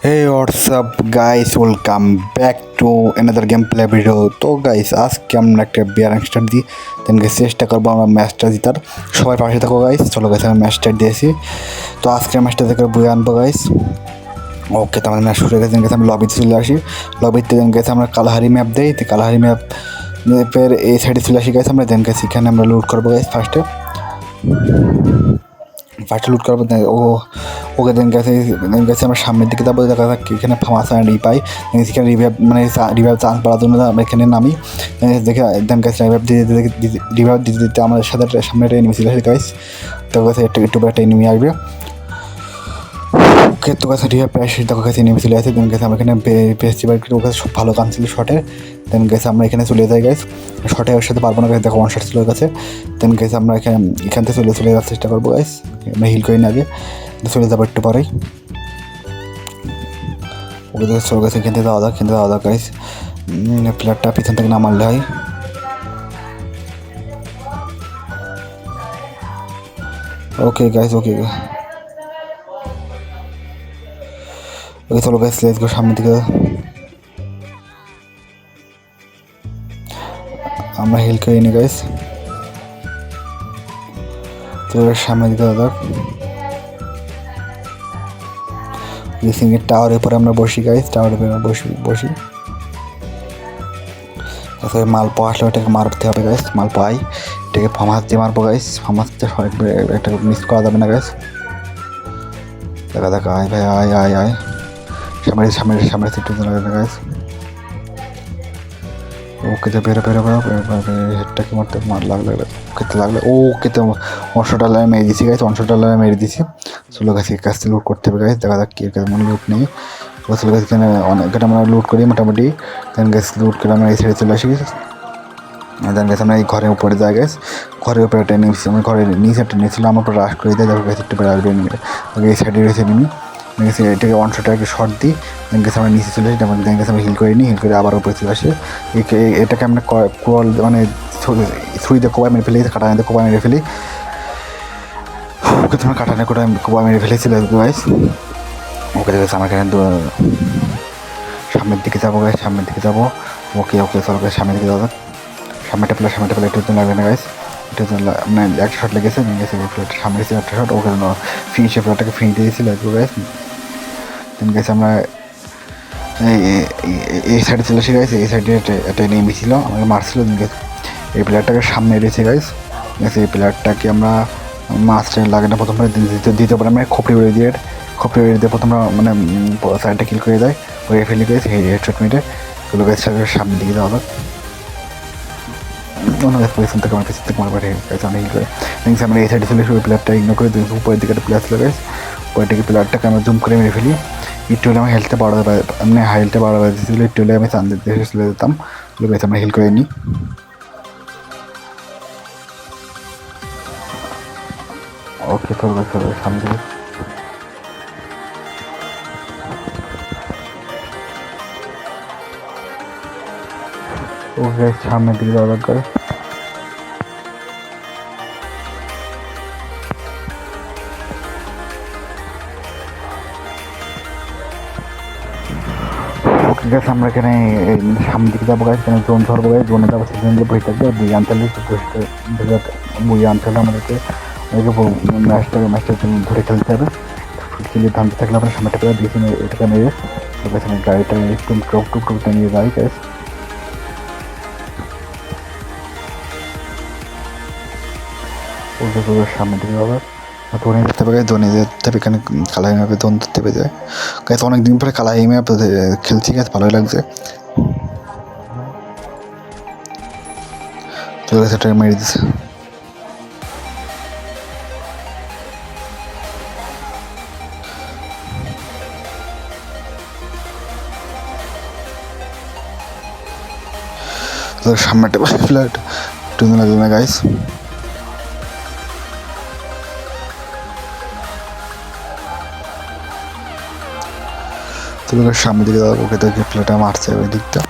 Hey what's up guys welcome back to another game play video. তো guys আজকে আমরা একটা বিয়ার স্টার্ট দিই, দেন গাইস চেষ্টা করবো আমরা ম্যাচটা জিতার। সবাই পাশে থাকো গাইস। চলো গাইস আমি ম্যাচ স্টার্ট দিয়েছি। তো আজকে ম্যাচটা থেকে বই আনবো গাইস। ওকে, তো আমাদের ম্যাচ শুরু হয়ে গেছে। গেছে আমি লবিতে চলে আসি। লবিতে দেন গেছে আমরা কালাহারি ম্যাপ দিই। তো কালাহারি ম্যাপের এই সাইডে চলে আসি গাইস। আমরা দেন গেছি এখানে আমরা লুট করবো গাইস। ফার্স্টে লুট করবো। ওকে দেন গেছে আমরা সামনের দিকে যাবো। দেখা যাক এখানে ফার্মাস পাই। এখানে রিভাইভ চান্স পাওয়ার জন্য আমরা এখানে নামি। দেখে দেন গেছে রিভাইভ দিতে দিতে আমাদের সাথে সামনে একটা এনিমি ছিল গাইস। তো গেছে একটু একটা এনিমি আসবে। ওকে, তো কাছে রিভাইভ প্রায় দেখো কাছে এনিমি চলে আসে। দেন গেছে আমরা এখানে ফেস্টিভ্যাল ওর কাছে ভালো গান ছিল শটের। দেন গেছে আমরা এখানে চলে যাই গাইস। শটে ওর সাথে পারবো না গাইস, দেখো ওয়ান শট ছিল ওর কাছে। দেন গেছে আমরা এখান থেকে চলে যাওয়ার চেষ্টা করবো গাইস। আমরা হিল করি না আগে, চলে যাবো একটু পরেই। ওকে দেখে চলে গেছে এখান থেকে যাওয়া দাও গাইস। প্লেয়ারটা পিছন থেকে না মারলে হয়। ওকে গাইস, ওকে চলো গাইস লেটস গো সামনের দিকে। আমরা হিল করি নি গাইস। তো সামনের দিকে দাদা টাওয়ারের উপরে আমরা বসি গাইস। টাওয়ারের উপরে বসি। তারপরে মালপো আসলে ওটাকে মারতে হবে গাইস। মালপো এটাকে ফার্মাস দিয়ে মারবো গাইস। ফার্মাস দিয়ে একটা মিস করা যাবে না গাইস। দেখা আয় ভাই, আয় সামনে একটু লাগবে না গাইস। ওকে তো বেরো হেডটাকে লাগলে ওকে তো $100 মেরে দিছি গাইস। $100 মেরে দিছি। চলো গাছ কাছ থেকে লুট করতে হবে গাইস। দেখা যাক কি মনে লুট নেই। চলো গাছ এখানে অনেকটা আমরা লুট করি মোটামুটি। দেন গাছ লুট করে আমরা এই সাইডে চলে আসি। দেন গাছ আমরা এই ঘরের উপরে যাই গাইস। ঘরের উপরে একটা নিয়েছি, আমার ঘরের নিচে একটা নিয়েছিল। আমার উপরে রাশ করে দেয়। দেখো গাছ একটু বেড়ে আসবে এই সাইডে রয়েছে নিমি। গেছে এটাকে $100 শর্ট দিই। দেন গেছে আমরা নিচে চলে আসি। দেন গেছে আমরা হিল করে নিই। হিল করে আবার উপরে চলে আসি। এটাকে আমরা মানে ছুরিতে কোবা মেরে ফেলি, কাটানিতে কোবা মেরে ফেলি। ওকে তোমার কাটানে কোবা মেরে ফেলেছিল গাইস। ওকে দেখেছে আমার এখানে সামনের দিকে যাবো গাইস। ওকে চলো গাইস সামনের দিকে যাবো। সামনেটা পেলে একটু লাগবে না গাইস। এটা মানে একটা শট লেগেছে। সামনে একটা শট। ওকে ফিনিশে প্লেয়ারটাকে ফিনিশ দিয়েছিল গাইস। দেন গেছে আমরা এই সাইডে চলে এসে গেছে। এই সাইডে একটা নেমে ছিল, আমাকে মারছিল। এই প্লেয়ারটাকে সামনে এসেছে গাইস। এই প্লেয়ারটাকে আমরা মাস্টার লাগে না প্রথমে দিতে পারে। আমরা খপড়ি উড়িয়ে দিয়ে প্রথমে মানে সাইডটা কিল করে দেয়। ওই ফেলে গেছে হেডশট মেরে চলে গেছে সামনের দিকে যাওয়া যাক। অন্য গাছ পজিশন থেকে আমার পিছন থেকে মারবার গেছে অনেক করে। দেখছি আমরা এই সাইডে চলে এসে ওই প্লেয়ারটা ইগনোর করে দেখছি উপরের দিকে একটা প্লেয়ার ছিল গাইস। উপরের দিকে প্লেয়ারটাকে আমরা জুম করে মেরে ফেলি। একটু হলে আমার হেলথটা বাড়াতে মানে হেলথটা বাড়াতে দিয়েছিল। একটু হলে আমি চান্দের দেশে চলে যেতাম। গাইস আমরা হিল করে নিই। ওকে চলবে সামনে দিকে। ওকে সামনের দিকে যাওয়া দরকার। ওকে গাছ আমরা এখানে সামনের দিকে যাবো গাছ। এখানে জোন ধরবো গাছ। জোনে যাবো সেখানে যে বই থাকবে বই আনতে আমাদেরকে ম্যাচটা ধরে খেলতে হবে। খেলে থামতে থাকলে আমরা সামনেটা পেয়ে দিয়েছি এটাকে মেরে গাড়িটা টুকটা নিয়ে যাই গাছ। সামনে দিকে যাবে ধোনি যেতে হবে। এখানে কালাই ম্যাপে ধোন ধরতে পেয়ে যায় গাছ। অনেকদিন পরে কালাই ম্যাপ খেলছি গাছ, ভালোই লাগছে। চলে গেছে ট্রেন মেরে দিচ্ছে। সামনেটা ফ্ল্যাট ট্রেন লাগবে না গাইস। চলো সামনের দিকে যাবো। ওকে দেখে প্লেটা মারছে ওই দিকটা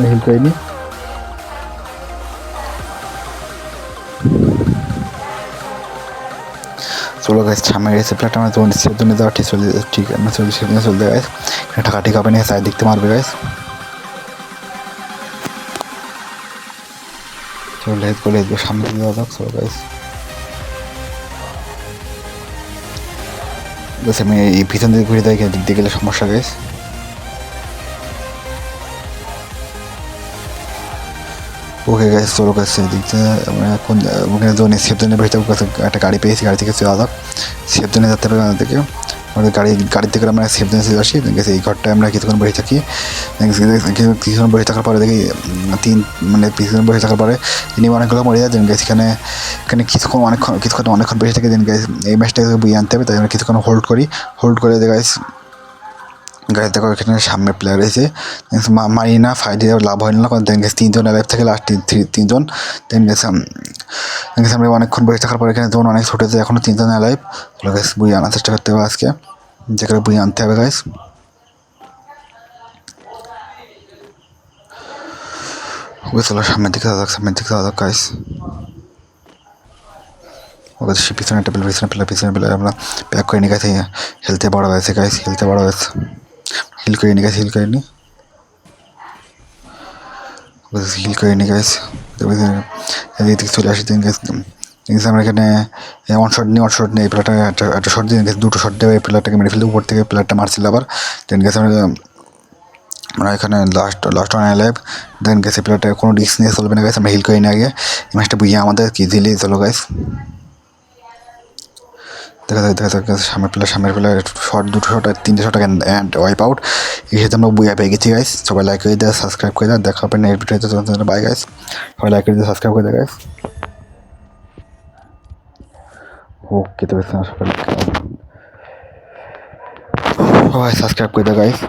হিল করিনি। চলো গাইস সামনে এসে প্লেট আমরা তো সেভ জন্য যাওয়া ঠিক চলে ঠিক আমরা চলে সেখানে চলতে গাইস টাকা ঠিক হবে না সাইড দেখতে মারবে গাইস চলো লেট করে সামনে দিয়ে যাওয়া যাক চলো গাইস আমি এই পিছন দিকে ঘুরে যাই দিক দিয়ে গেলে সমস্যা গাইস ওকে গাইস চলো গাইস দিক দিয়ে আমরা এখন ওখানে জোনে সেফ জোনে বসে একটা গাড়ি পেয়েছি গাড়ি থেকে চলে যাক সেফ জোনে যেতে হবে আমাদের থেকে আমাদের গাড়ি থেকে আমরা সেফ জোনে চলে আসি গেছে এই ঘরটায় আমরা কিছুক্ষণ বসে থাকি কিছুক্ষণ বসে থাকার পরে দেখি কিছুক্ষণ বসে থাকার পরে তিনি অনেকগুলো মরে যায় গেছে এখানে অনেকক্ষণ বসে থাকি গেছে এই ম্যাচটা বই আনতে হবে তাই আমরা কিছুক্ষণ হোল্ড করে গাইস গাড়ি দেখো এখানে সামনে প্লেয়ার এসে মারি না ফাইট লাভ হয় না দেন গেছে তিনজন লাইফ থেকে লাস্ট তিনজন দেন গেছে আমরা অনেকক্ষণ বসে থাকার পরে এখানে জোন অনেক ছোটো যায় এখনও তিনজন লাইফ চলো গাইস বই আনার চেষ্টা করতে হবে আজকে যেখানে বই আনতে হবে গাইস ওকে চলো সামনের দিকে যাওয়া যাক গাইস ওকে পিছনে পেলে আমরা প্যাক করে নিয়ে গেছে হেলতে বড় হয়েছে হিল করে নিয়ে গেছে হিল করে নিয়ে গেছে এদিকে চলে আসি আমরা এখানে ওয়ান শট নিয়ে এই প্লেয়ারটা একটা শট দিয়ে গেছে দুটো শট দেবে এই প্লেয়ারটাকে মেরে ফেলতে উপর থেকে প্লেয়ারটা মারছিল আবার দেন গেছে আমরা এখানে লাস্ট ওয়ান লাইভ দেন গেছে প্লেয়ারটা কোনো রিস্ক নিয়ে চলবে না গেছে আমরা হিল করে নিয়ে আগে এই ম্যাচটা বুঝিয়ে আমাদের কি দিলেই চলো গাইস দেখা যাক সামনের প্লেয়ার দুটো শট আর তিনটে শট অ্যান্ড ওয়াইপ আউট এই সাথে আমরা বুয়া পেয়ে গেছি গাইস সবাই লাইক করে দেয় সাবস্ক্রাইব করে দেয় দেখা হবে নেক্সট ভিডিওতে বাই গাইস সবাই লাইক করে দিয়ে সাবস্ক্রাইব করে দেয় গাইস ওকে তো সবাই সাবস্ক্রাইব করে দেয় গাইস